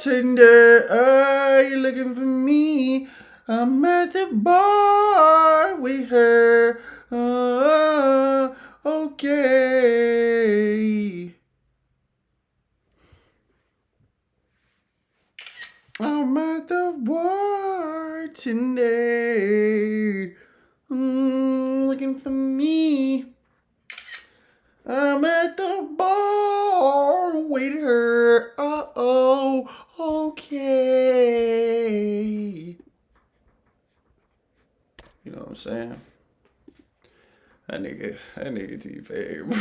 bartender, are you looking for me? I'm at the bar with her. Okay. I'm at the bartender. Looking for me. I'm at the bar with her. Okay. You know what I'm saying? That nigga T-Pain, bro.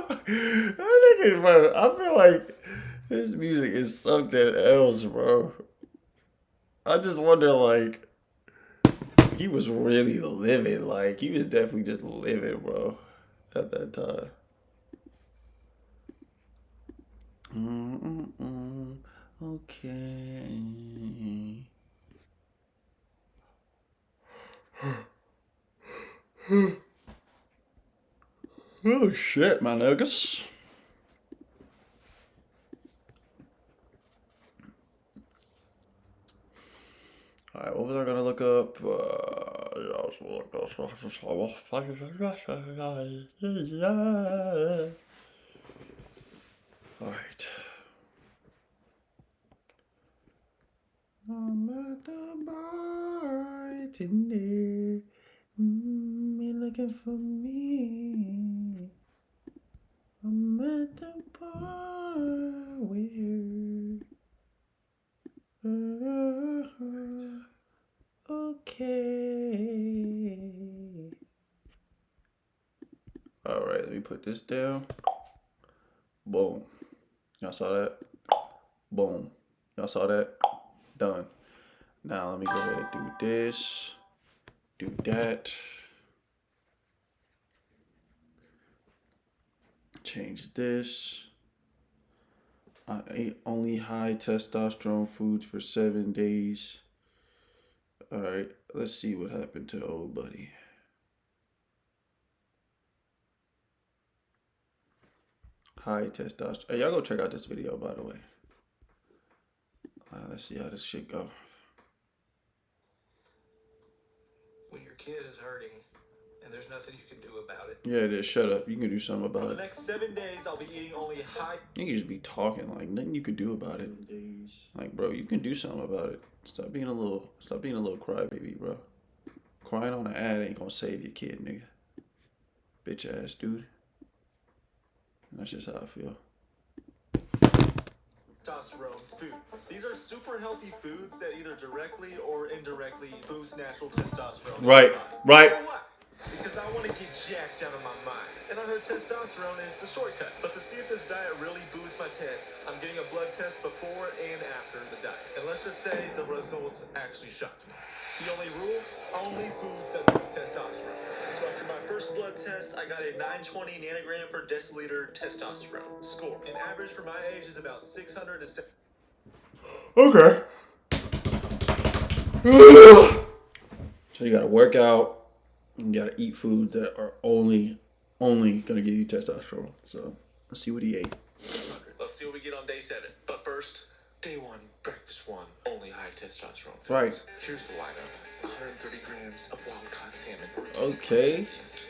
That nigga, bro. I feel like this music is something else, bro. I just wonder, like, he was really living. Like, he was definitely just living, bro, at that time. Okay. Oh, shit, my niggas. Alright, what was I gonna look up? Alright. I'm at the bar today. You looking for me? I'm at the bar with her. Okay. Alright, let me put this down. Boom. Y'all saw that? Boom. Y'all saw that? Done. Now let me go ahead and do this. Do that. Change this. I ate only high testosterone foods for 7 days. Alright, let's see what happened to old buddy. High testosterone. Hey, y'all go check out this video, by the way. Let's see how this shit go. When your kid is hurting and there's nothing you can do about it. Yeah, it is. Shut up. You can do something about it. For the next 7 days, I'll be eating only high... You can just be talking like nothing you could do about it. Like, bro, you can do something about it. Stop being a little crybaby, bro. Crying on an ad ain't gonna save your kid, nigga. Bitch ass dude. That's just how I feel. Testosterone foods. These are super healthy foods that either directly or indirectly boost natural testosterone. Right. Why? Because I want to get jacked out of my mind. And I heard testosterone is the shortcut. But to see if this diet really boosts my test, I'm getting a blood test before and after the diet. And let's just say the results actually shocked me. The only rule? Only foods that boost testosterone. So after my first blood test, I got a 920 nanogram per deciliter testosterone score. An average for my age is about 600 to 7. Okay. So you gotta work out. You gotta eat foods that are only gonna give you testosterone. So let's see what he ate. Let's see what we get on day 7. But first, day 1, breakfast 1, only high testosterone foods. Right. Here's the lineup: 130 grams of wild-caught salmon. Okay. Mint,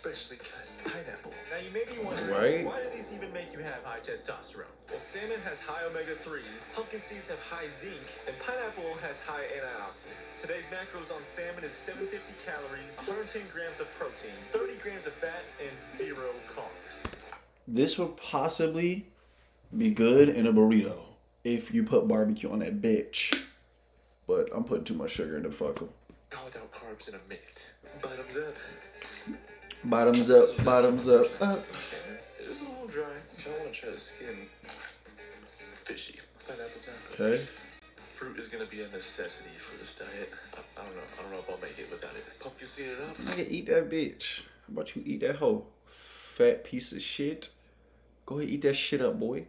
freshly cut pineapple. Now you may be wondering, Right. why do these even make you have high testosterone? Well, salmon has high omega-3s, pumpkin seeds have high zinc, and pineapple has high antioxidants. Today's macros on salmon is 750 calories, 110 grams of protein, 30 grams of fat, and 0 carbs. This would possibly be good in a burrito if you put barbecue on that bitch. But I'm putting too much sugar in the fucker. All without carbs in a minute. Bottoms up. Bottoms up, bottoms up, up. Salmon. It is a little dry. So I want to try the skin. Fishy. Pineapple time. Okay. Fruit is gonna be a necessity for this diet. I don't know if I'll make it without it. Pumpkin seed it up. Nigga, eat that bitch. How about you eat that hoe? Fat piece of shit. Go ahead, eat that shit up, boy.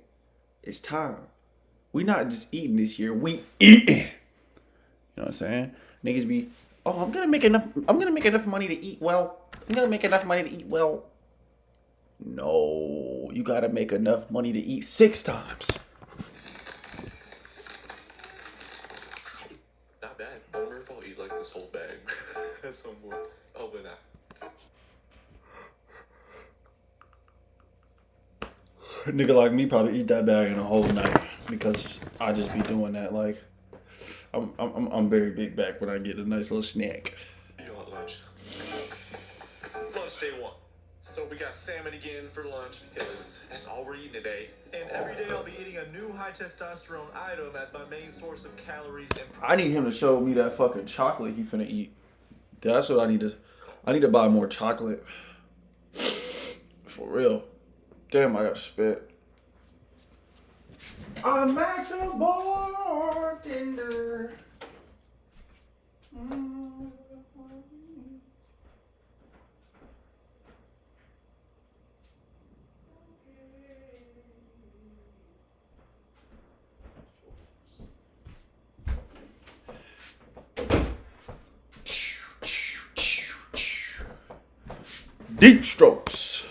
It's time. We not just eating this year. We eating. You know what I'm saying? Niggas be, oh, I'm gonna make enough money to eat well. No, you gotta make enough money to eat 6 times. Nigga like me probably eat that bag in a whole night because I just be doing that. Like, I'm very big back when I get a nice little snack. You want lunch? Lunch day one. So we got salmon again for lunch because that's all we're eating today. And every day I'll be eating a new high testosterone item as my main source of calories and I need him to show me that fucking chocolate he finna eat. That's what I need to. I need to buy more chocolate. For real. Damn, I gotta spit. I'm Max a bartender. Deep strokes.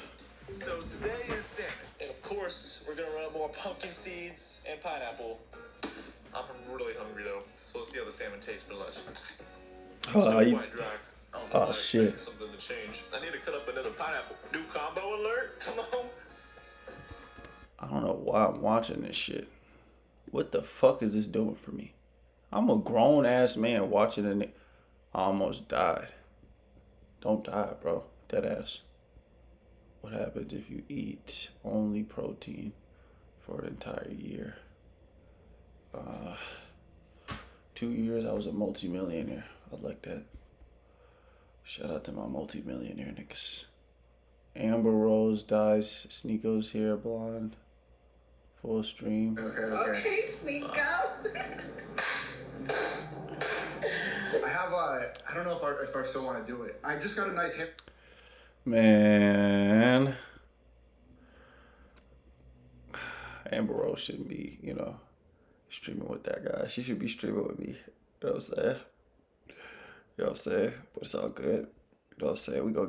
so today is salmon. And of course, we're gonna run up more pumpkin seeds and pineapple. I'm really hungry though, so let's see how the salmon tastes for lunch. Still quite dry. I don't know why I shit. expected something to change. I need to cut up another pineapple. New combo alert! Come on. I don't know why I'm watching this shit. What the fuck is this doing for me? I'm a grown ass man watching it. I almost died. Don't die, bro. Dead ass. What happens if you eat only protein for an entire year? 2 years, I was a multi-millionaire. I like that. Shout out to my multi-millionaire niggas. Amber Rose dies. Sneako's hair blonde. Full stream. Okay, Sneeko. I have I don't know if I still want to do it. I just got a nice hip. Man. Amber Rose shouldn't be, streaming with that guy. She should be streaming with me. You know what I'm saying? You know what I'm saying? But it's all good. You know what I'm saying? We go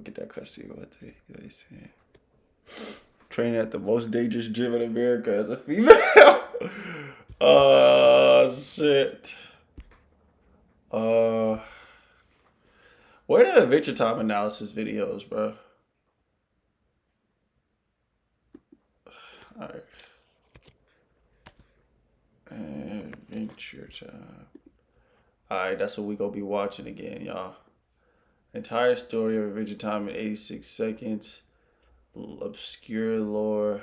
get that custody one day. You know what I'm saying? Training at the most dangerous gym in America as a female. Oh shit. Where are the Adventure Time analysis videos, bro? Alright. Adventure Time. Alright, that's what we gonna be watching again, y'all. Entire story of Adventure Time in 86 seconds. Obscure lore.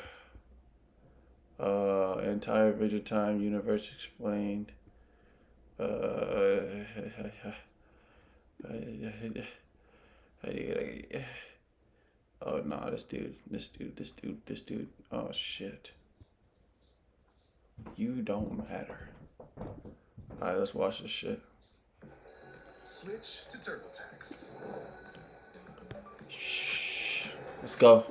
Entire Adventure Time universe explained. Oh no, this dude. Oh shit. You don't matter. Alright, let's watch this shit. Switch to TurboTax. Shh. Let's go.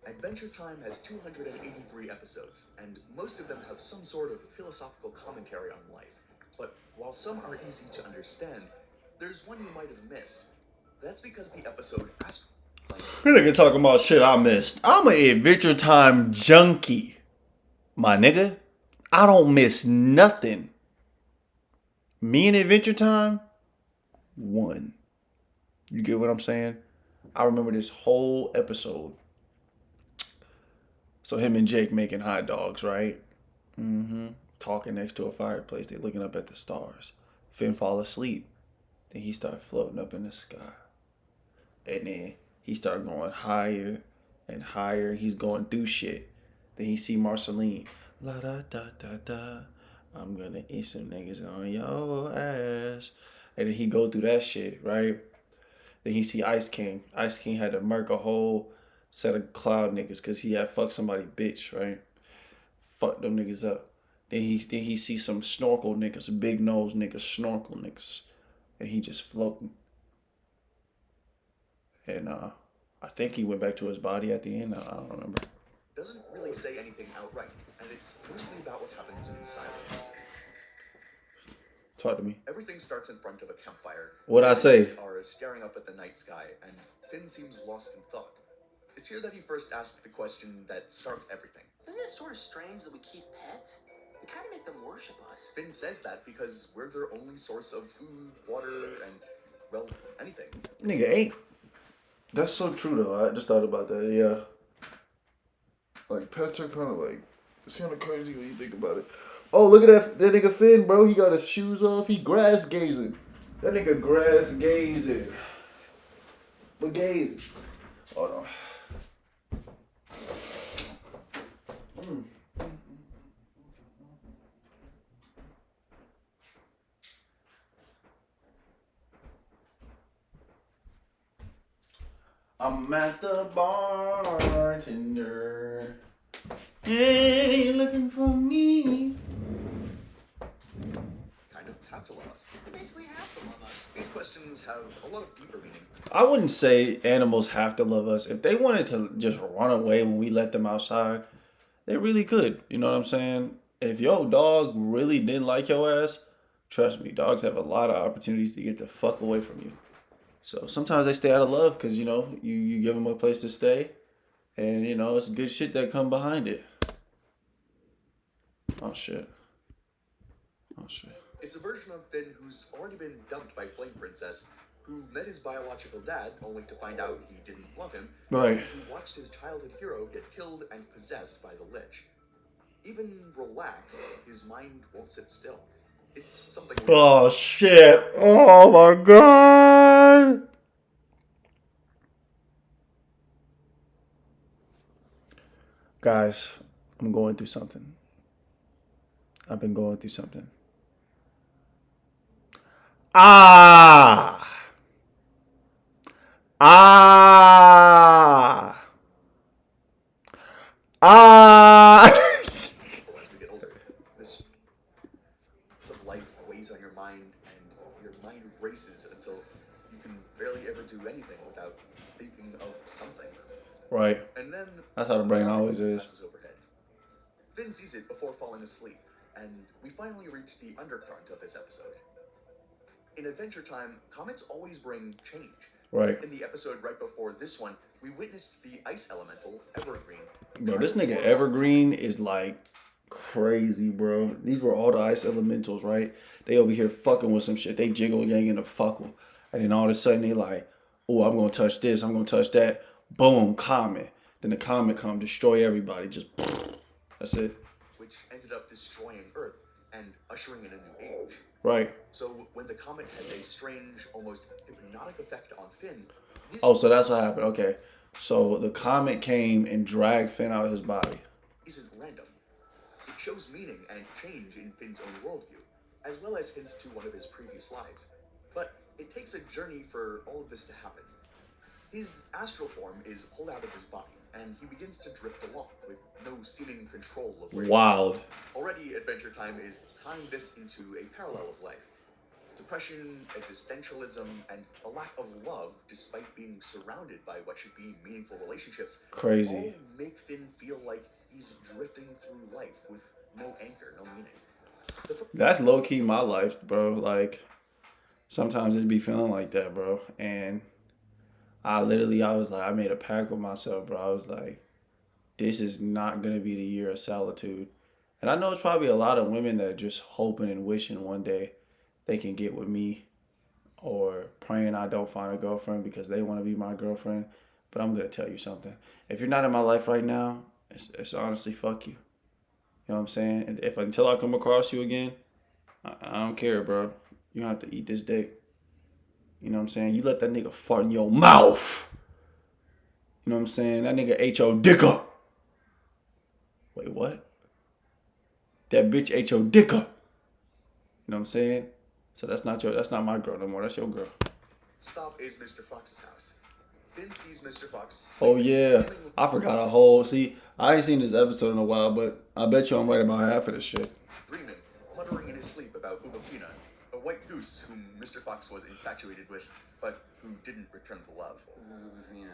Adventure Time has 283 episodes, and most of them have some sort of philosophical commentary on life. But while some are easy to understand, there's one you might have missed. That's because the episode We're nigga talking about shit I missed. I'm an Adventure Time junkie, my nigga. I don't miss nothing. Me and Adventure Time, one. You get what I'm saying? I remember this whole episode. So him and Jake making hot dogs, right? Talking next to a fireplace. They looking up at the stars. Finn fall asleep. Then he start floating up in the sky. And then he start going higher and higher. He's going through shit. Then he see Marceline. La da da da da. I'm gonna eat some niggas on your ass. And then he go through that shit, right? Then he see Ice King. Ice King had to murk a whole set of cloud niggas because he had fucked somebody bitch, right? Fuck them niggas up. Then he see some snorkel niggas, big nose niggas, snorkel niggas. And he just floating. And I think he went back to his body at the end. I don't remember. doesn't really say anything outright, and it's mostly about what happens in silence. Talk to me. Everything starts in front of a campfire. What'd I say? Are staring up at the night sky, and Finn seems lost in thought. It's here that he first asks the question that starts everything. Isn't it sort of strange that we keep pets? We kind of make them worship us. Finn says that because we're their only source of food, water, and, well, anything. Nigga, ain't. That's so true, though. I just thought about that, yeah. Like pets are kind of like, it's kind of crazy when you think about it. Oh, look at that nigga Finn, bro. He got his shoes off. He grass gazing. That nigga grass gazing. But gazing. Hold on. I'm at the bartender. Hey, looking for me. Kind of have to love us. They basically have to love us. These questions have a lot of deeper meaning. I wouldn't say animals have to love us. If they wanted to just run away when we let them outside, they really could. You know what I'm saying? If your dog really didn't like your ass, trust me, dogs have a lot of opportunities to get the fuck away from you. So sometimes they stay out of love because, you know, you give them a place to stay. And, you know, it's good shit that come behind it. Oh, shit. Oh, shit. It's a version of Finn who's already been dumped by Flame Princess, who met his biological dad only to find out he didn't love him, Right. and who watched his childhood hero get killed and possessed by the Lich. Even relaxed, his mind won't sit still. It's something. Oh, shit. Oh, my God. Guys, I'm going through something. I've been going through something. Ah! Ah! Ah! As we get older, this of life weighs on your mind, and your mind races until you can barely ever do anything without thinking of something. Right. And then That's how the brain always is. passes overhead. Finn sees it before falling asleep, and we finally reach the undercurrent of this episode. In Adventure Time, comets always bring change. Right. In the episode right before this one, we witnessed the ice elemental, Evergreen. Bro, this nigga Evergreen is like crazy, bro. These were all the ice elementals, right? They over here fucking with some shit. They jiggle yang the fuckle. And then all of a sudden they like, oh, I'm gonna touch this, I'm gonna touch that. Boom, comet. Then the comet come, destroy everybody. Just that's it. Which ended up destroying Earth and ushering in a new age. Right. So when the comet has a strange, almost hypnotic effect on Finn, his Oh, so that's what happened. Okay. So the comet came and dragged Finn out of his body. isn't random. It shows meaning and change in Finn's own worldview, as well as hints to one of his previous lives. But it takes a journey for all of this to happen. His astral form is pulled out of his body, and he begins to drift along with no seeming control of where he's Wild. going. Already, Adventure Time is tying this into a parallel of life. Depression, existentialism, and a lack of love, despite being surrounded by what should be meaningful relationships, Crazy. all make Finn feel like he's drifting through life with no anchor, no meaning. That's low key my life, bro. Like sometimes it be feeling like that, bro. And I was like, I made a pact with myself, bro. I was like, this is not gonna be the year of solitude. And I know it's probably a lot of women that are just hoping and wishing one day they can get with me, or praying I don't find a girlfriend because they want to be my girlfriend. But I'm gonna tell you something. If you're not in my life right now, it's honestly fuck you. You know what I'm saying? And if until I come across you again, I don't care, bro. You don't have to eat this dick. You know what I'm saying? You let that nigga fart in your mouth. You know what I'm saying? That nigga ate your dick up. Wait, what? That bitch ate your dick up. You know what I'm saying? So that's not my girl no more. That's your girl. Stop is Mr. Fox's house. Finn sees Mr. Fox. Oh sleeping, yeah. seemingly I forgot a whole. See, I ain't seen this episode in a while, but I bet you I'm right about half of this shit. dreaming, muttering in his sleep about Ubafina, a white goose whom Mr. Fox was infatuated with, but who didn't return the love. Yeah.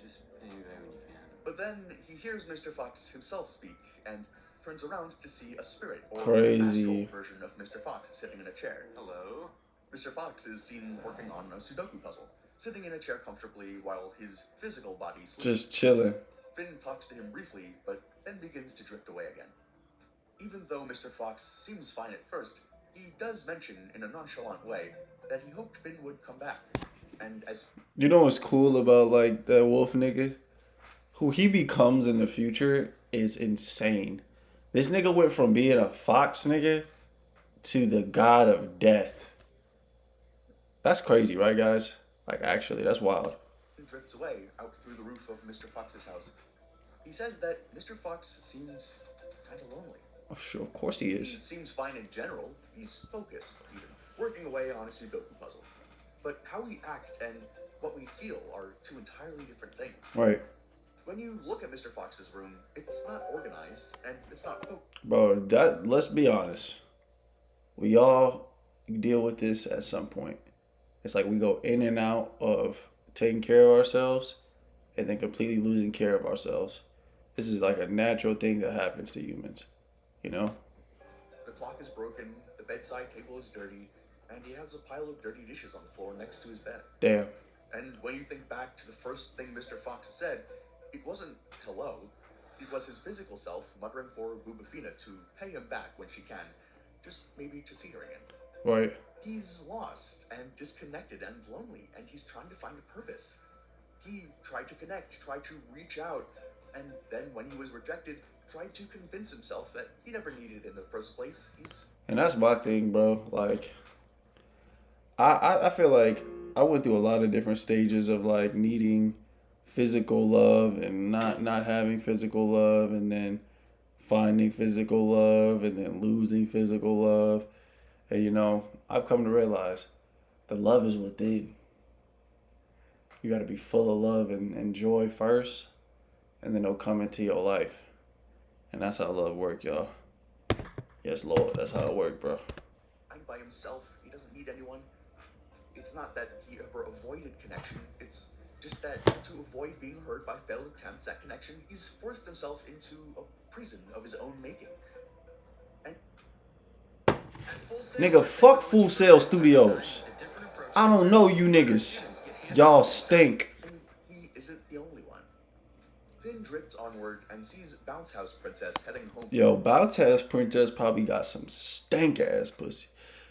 Just pay me back when you can. But then he hears Mr. Fox himself speak and turns around to see a spirit or Crazy. astral version of Mr. Fox sitting in a chair. Hello? Mr. Fox is seen working on a Sudoku puzzle, sitting in a chair comfortably while his physical body sleeps. Just chilling. Finn talks to him briefly, but then begins to drift away again. Even though Mr. Fox seems fine at first, he does mention in a nonchalant way that he hoped Finn would come back. And as You know what's cool about like that wolf nigga? who he becomes in the future is insane. This nigga went from being a fox nigga to the god of death. That's crazy, right, guys? Like, actually, that's wild. Drifts away out through the roof of Mr. Fox's house. He says that Mr. Fox seems kind of lonely. Oh, sure, of course he He is. seems fine in general. He's focused, even working away on a Sudoku puzzle. But how we act and what we feel are two entirely different things. Right. When you look at Mr. Fox's room, it's not organized and it's not Bro, let's be honest. We all deal with this at some point. It's like we go in and out of taking care of ourselves and then completely losing care of ourselves. This is like a natural thing that happens to humans, you know? The clock is broken, the bedside table is dirty, and he has a pile of dirty dishes on the floor next to his bed. Damn. And when you think back to the first thing Mr. Fox said, it wasn't hello. It was his physical self muttering for Bubafina to pay him back when she can. Just maybe to see her again. Right. He's lost and disconnected and lonely, and he's trying to find a purpose. He tried to connect, tried to reach out, and then when he was rejected, tried to convince himself that he never needed it in the first place. And that's my thing, bro. Like, I feel like I went through a lot of different stages of like needing physical love and not having physical love, and then finding physical love, and then losing physical love. And you know, I've come to realize the love is within. You got to be full of love and joy first, and then it'll come into your life. And that's how love works, y'all. Yes, Lord, that's how it works, bro. And by himself, he doesn't need anyone. It's not that he ever avoided connection. It's just that to avoid being hurt by failed attempts at connection, he's forced himself into a prison of his own making. And Nigga, fuck Full Sail Studios. I don't know you niggas. Y'all stink. And he isn't the only one. Finn drifts onward and sees Bounce House Princess heading home. Yo, Bounce House Princess probably got some stank ass pussy.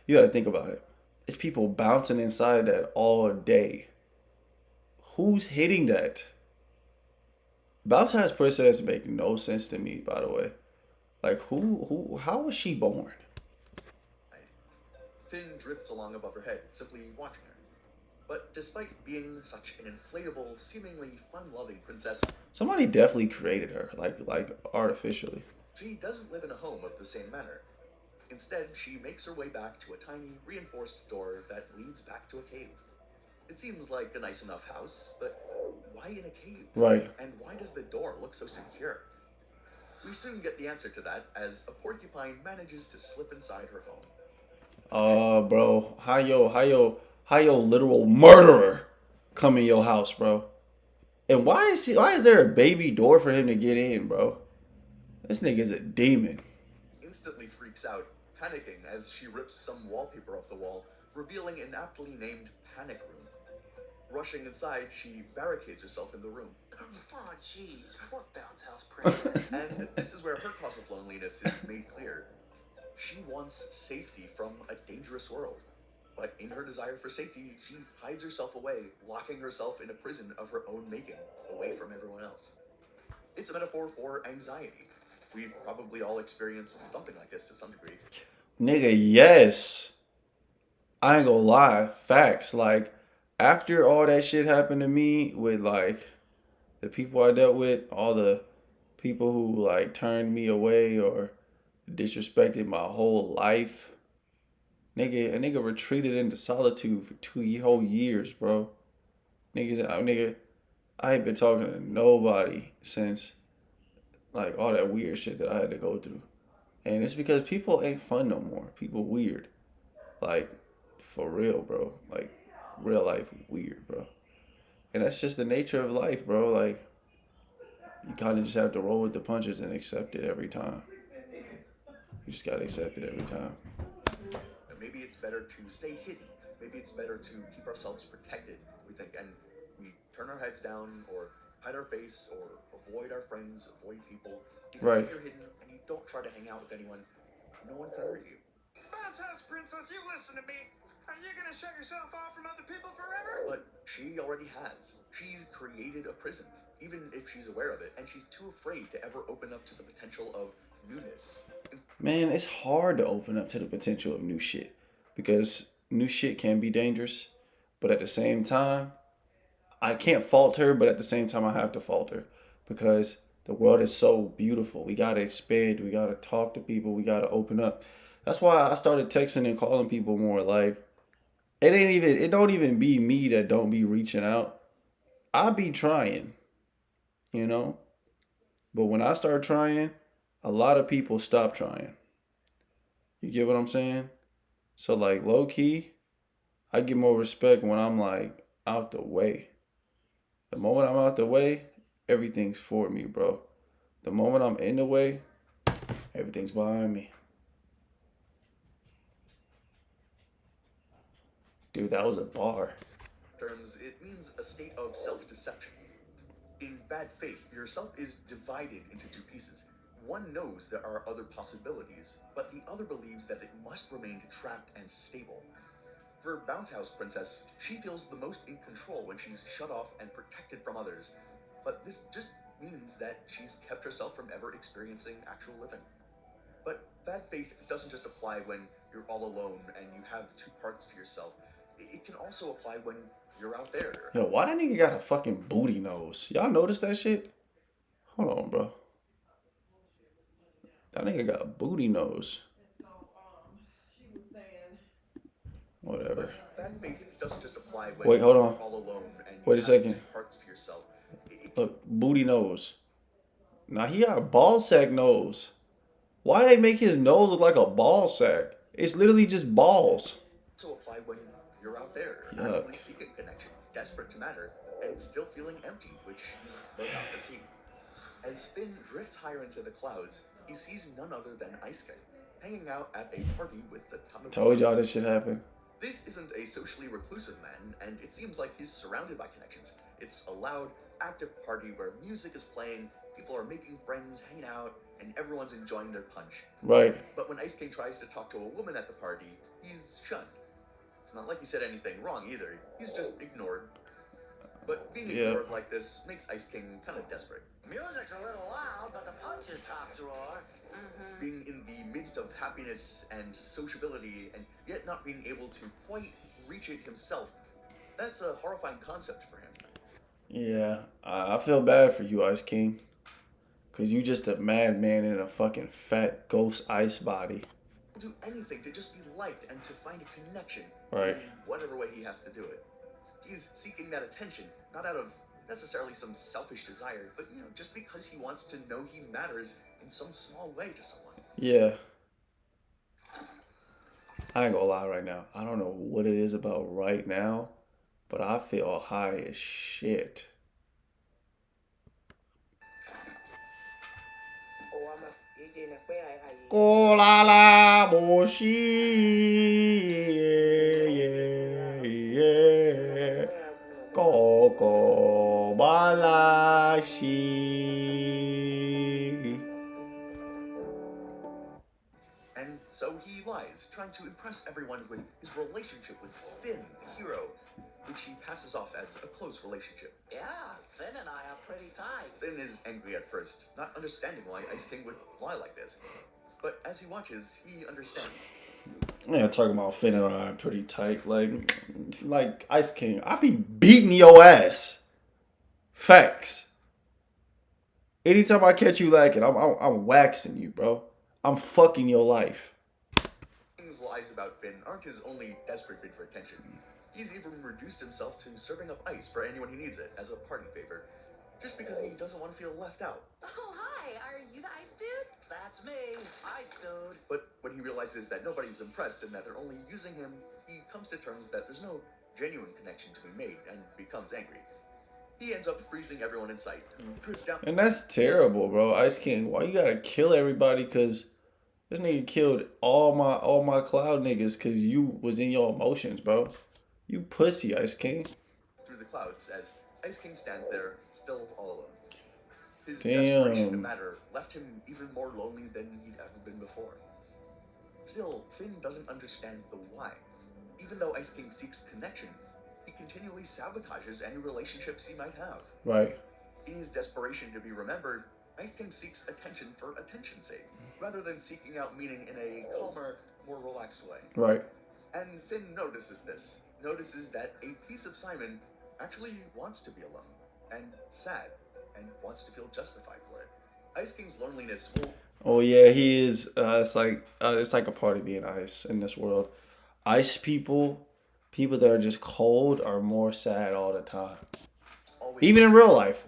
You gotta think about it. It's people bouncing inside that all day. Who's hitting that? Bounce House Princess make no sense to me, by the way. Like, how was she born? Finn drifts along above her head, simply watching her. But despite being such an inflatable, seemingly fun-loving princess, Somebody definitely created her, like artificially. she doesn't live in a home of the same manner. Instead, she makes her way back to a tiny, reinforced door that leads back to a cave. It seems like a nice enough house, but why in a cave? Right. And why does the door look so secure? We soon get the answer to that as a porcupine manages to slip inside her home. Bro, how your literal murderer come in your house, bro? And why is there a baby door for him to get in, bro? This nigga's a demon. Instantly freaks out, panicking as she rips some wallpaper off the wall, revealing an aptly named panic room. Rushing inside, she barricades herself in the room. Oh, jeez, poor Bounce House Princess. And this is where her cause of loneliness is made clear. She wants safety from a dangerous world. But in her desire for safety, she hides herself away, locking herself in a prison of her own making, away from everyone else. It's a metaphor for anxiety. We've probably all experienced something like this to some degree. Nigga, yes. I ain't gonna lie. Facts. Like, after all that shit happened to me with, like, the people I dealt with, all the people who, like, turned me away or disrespected my whole life, a nigga retreated into solitude for 2 whole years, bro. Nigga, I ain't been talking to nobody since, like, all that weird shit that I had to go through. And it's because people ain't fun no more. People weird. Like, for real, bro. Like, real life weird, bro. And that's just the nature of life, bro. Like, you kind of just have to roll with the punches and accept it every time. You just gotta accept it every time. Maybe it's better to stay hidden. Maybe it's better to keep ourselves protected, we think, and we turn our heads down or hide our face or avoid our friends, avoid people. Because Right. if you're hidden and you don't try to hang out with anyone, no one can hurt you. Bounce House Princess, you listen to me. Are you gonna shut yourself off from other people forever? But she already has. She's created a prison even if she's aware of it, and she's too afraid to ever open up to the potential of newness. Man, it's hard to open up to the potential of new shit because new shit can be dangerous. But at the same time, I can't fault her, but at the same time, I have to fault her because the world is so beautiful. We got to expand. We got to talk to people. We got to open up. That's why I started texting and calling people more. Like, it don't even be me that don't be reaching out. I be trying, you know? But when I start trying, a lot of people stop trying. You get what I'm saying? So, like, low key, I get more respect when I'm, like, out the way. The moment I'm out the way, everything's for me, bro. The moment I'm in the way, everything's behind me. Dude, that was a bar. Terms, it means a state of self-deception. In bad faith, yourself is divided into two pieces. One knows there are other possibilities, but the other believes that it must remain trapped and stable. For Bounce House Princess, she feels the most in control when she's shut off and protected from others. But this just means that she's kept herself from ever experiencing actual living. But bad faith doesn't just apply when you're all alone and you have two parts to yourself. It can also apply when you're out there. Yo, why that nigga got a fucking booty nose? Y'all notice that shit? Hold on, bro. That nigga got a booty nose. Whatever. Bad faith doesn't just apply when Wait, hold on. you're all alone and you Wait a have second. two parts to yourself. Look, booty nose. Now he got a ball sack nose. Why they make his nose look like a ball sack? It's literally just balls. Also apply when you're out there, Yuck. actively seeking connection, desperate to matter, and still feeling empty, which will not to see. As Finn drifts higher into the clouds, he sees none other than Ice King, hanging out at a party with a ton of Told people. y'all this shit happened. This isn't a socially reclusive man, and it seems like he's surrounded by connections. It's a loud, active party where music is playing, people are making friends, hanging out, and everyone's enjoying their punch. Right. But when Ice King tries to talk to a woman at the party, he's shunned. It's not like he said anything wrong either, he's just ignored. But being Yeah. ignored like this makes Ice King kind of desperate. Music's a little loud, but the punch is top drawer. Being in the midst of happiness and sociability, and yet not being able to quite reach it himself, that's a horrifying concept for him. Yeah, I feel bad for you, Ice King. Cause you just a madman in a fucking fat ghost ice body. He'll do anything to just be liked and to find a connection. Right. In whatever way he has to do it. He's seeking that attention, not out of necessarily some selfish desire, but just because he wants to know he matters in some small way to someone. Yeah. I ain't gonna lie right now. I don't know what it is about right now, but I feel high as shit. Ko la la bo shi yeah. Ko ko ba la shi. And so he lies, trying to impress everyone with his relationship with Finn, the hero, which he passes off as a close relationship. Yeah, Finn and I are pretty tight. Finn is angry at first, not understanding why Ice King would lie like this. But as he watches, he understands. Yeah, talking about Finn and I pretty tight. Like Ice King, I be beating your ass. Facts. Anytime I catch you lacking, I'm waxing you, bro. I'm fucking your life. King's lies about Finn aren't his only desperate bid for attention. He's even reduced himself to serving up ice for anyone who needs it as a party favor, just because he doesn't want to feel left out. Oh, hi. Are you the ice dude? That's me, Ice Dude. But when he realizes that nobody's impressed and that they're only using him, he comes to terms that there's no genuine connection to be made and becomes angry. He ends up freezing everyone in sight and drifts down. And that's terrible, bro. Ice King, why you gotta kill everybody? Cause this nigga killed all my cloud niggas cause you was in your emotions, bro. You pussy, Ice King. Through the clouds as Ice King stands there, still all alone. His Damn. desperation to matter left him even more lonely than he'd ever been before. Still, Finn doesn't understand the why. Even though Ice King seeks connection, he continually sabotages any relationships he might have. Right. In his desperation to be remembered, Ice King seeks attention for attention's sake, rather than seeking out meaning in a calmer, more relaxed way. Right. And Finn notices this, notices that a piece of Simon actually wants to be alone, and sad, and wants to feel justified for it. Ice King's loneliness will... Oh yeah, he is. It's like a part of being ice in this world. Ice people that are just cold, are more sad all the time. always Even in real life,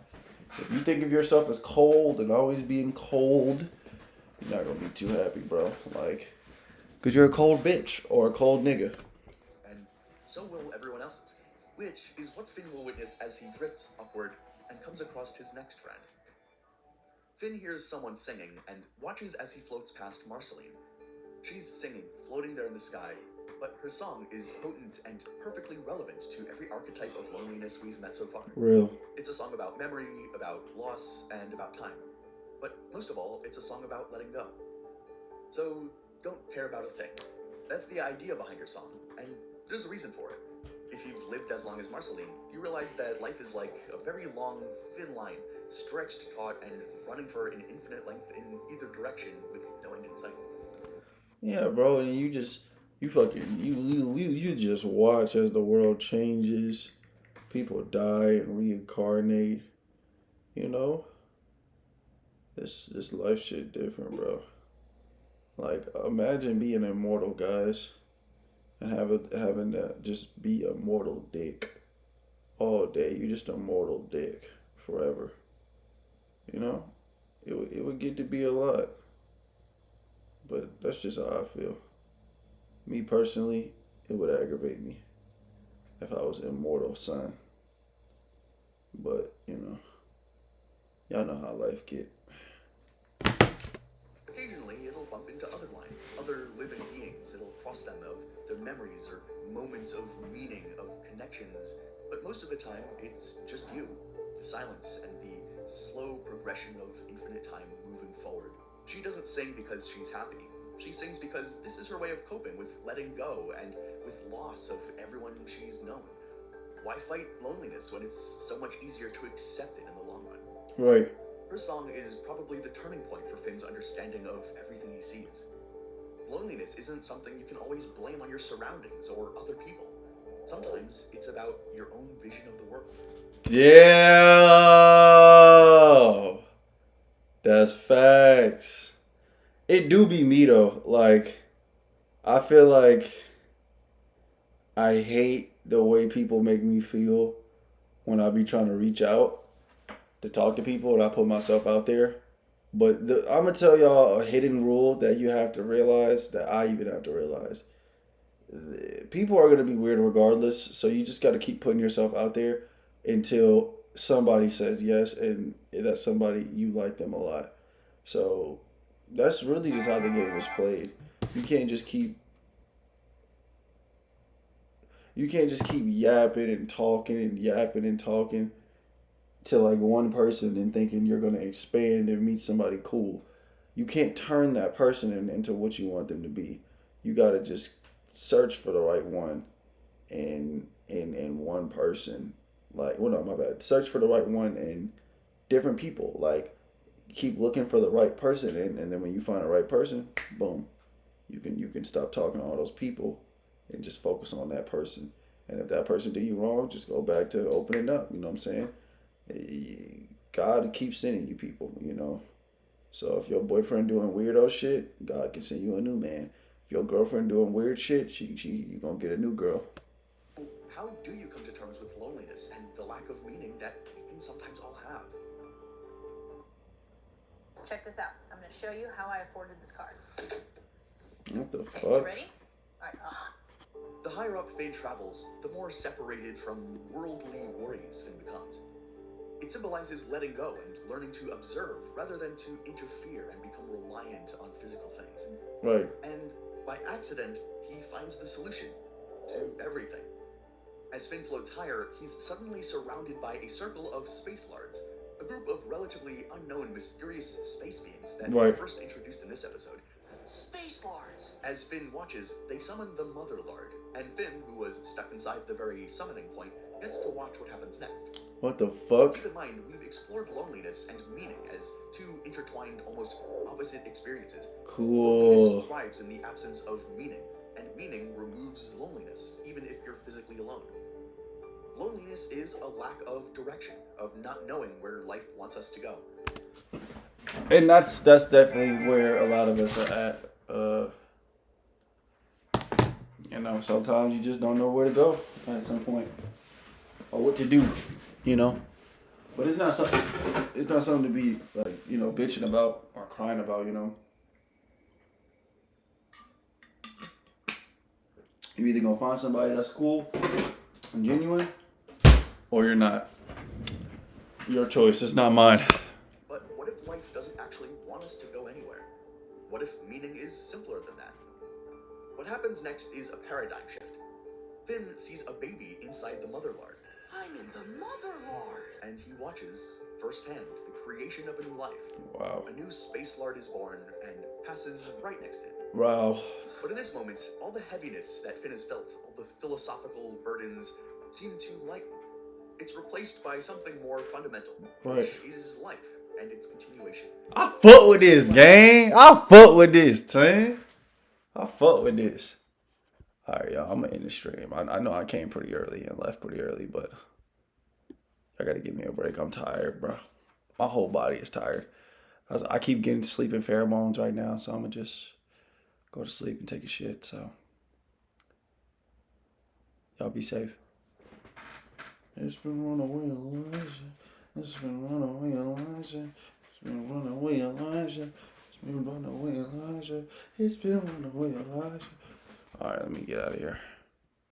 if you think of yourself as cold and always being cold, you're not gonna be too happy, bro. Like, cause you're a cold bitch or a cold nigga. and so will everyone else's, which is what Finn will witness as he drifts upward and comes across his next friend. Finn hears someone singing and watches as he floats past Marceline. She's singing, floating there in the sky, but her song is potent and perfectly relevant to every archetype of loneliness we've met so far. Real. It's a song about memory, about loss, and about time. But most of all, it's a song about letting go. So don't care about a thing. That's the idea behind her song, and there's a reason for it. If you've lived as long as Marceline, you realize that life is like a very long, thin line, stretched taut and running for an infinite length in either direction with no end in sight. Yeah, bro, and you just watch as the world changes, people die and reincarnate. You know, this life shit different, bro. Like, imagine being immortal, guys, and having that just be a mortal dick all day. You just a mortal dick forever. You know, it would get to be a lot. But that's just how I feel. Me personally, it would aggravate me if I was immortal, son. But, you know, y'all know how life get. Occasionally, it'll bump into other lines, other living beings. It'll cross them of their memories or moments of meaning, of connections. But most of the time, it's just you, the silence, and the slow progression of infinite time moving forward. She doesn't sing because she's happy. She sings because this is her way of coping with letting go and with loss of everyone she's known. Why fight loneliness when it's so much easier to accept it in the long run? Right. Her song is probably the turning point for Finn's understanding of everything he sees. Loneliness isn't something you can always blame on your surroundings or other people. Sometimes it's about your own vision of the world. Damn. That's facts. It do be me though. Like, I feel like I hate the way people make me feel when I be trying to reach out to talk to people and I put myself out there. But I'm going to tell y'all a hidden rule that you have to realize, that I even have to realize. People are going to be weird regardless, so you just got to keep putting yourself out there until somebody says yes and that somebody, you like them a lot. So that's really just how the game is played. You can't just keep yapping and talking to like one person and thinking you're going to expand and meet somebody cool. You can't turn that person into what you want them to be. You got to just search for the right one and one person. Like, well, no, my bad. Search for the right one and different people. Like, keep looking for the right person, and then when you find the right person, boom, you can stop talking to all those people and just focus on that person. And if that person did you wrong, just go back to opening up. You know what I'm saying? God keeps sending you people, you know. So if your boyfriend doing weirdo shit, God can send you a new man. If your girlfriend doing weird shit, you gonna get a new girl. How do you come to terms with loneliness and the lack of meaning that we can sometimes all have? Check this out. I'm gonna show you how I afforded this card. What the Okay, you fuck? ready? Alright, The higher up Finn travels, the more separated from worldly worries Finn becomes. It symbolizes letting go and learning to observe rather than to interfere and become reliant on physical things. Right. And by accident, he finds the solution to everything. As Finn floats higher, he's suddenly surrounded by a circle of space lards, a group of relatively unknown mysterious space beings that were Right. first introduced in this episode. Space Lords! As Finn watches, they summon the Mother Lord, and Finn, who was stuck inside the very summoning point, gets to watch what happens next. What the fuck? Keep in mind, we've explored loneliness and meaning as two intertwined, almost opposite experiences. Cool. Loneliness thrives in the absence of meaning, and meaning removes loneliness, even if you're physically alone. Loneliness is a lack of direction, of not knowing where life wants us to go. And that's definitely where a lot of us are at. You know, sometimes you just don't know where to go at some point, or what to do. You know, but it's not something. It's not something to be like, you know, bitching about or crying about. You know, you're either gonna find somebody that's cool and genuine, or you're not. Your choice. It's not mine. But what if life doesn't actually want us to go anywhere? What if meaning is simpler than that? What happens next is a paradigm shift. Finn sees a baby inside the mother lard. I'm in the mother lord. And he watches, firsthand, the creation of a new life. Wow. A new space lard is born and passes right next to it. Wow. But in this moment, all the heaviness that Finn has felt, all the philosophical burdens, seem to lighten. It's replaced by something more fundamental, Right. which is life and its continuation. I fuck with this, gang. I fuck with this, team. I fuck with this. All right, y'all. I'm gonna end the stream. I know I came pretty early and left pretty early, but I gotta give me a break. I'm tired, bro. My whole body is tired. I keep getting sleeping pheromones right now, so I'm gonna just go to sleep and take a shit. So y'all be safe. It's been runaway Elijah. It's been runaway Elijah. It's been runaway Elijah. It's been runaway Elijah. It's been runaway Elijah. All right, let me get out of here.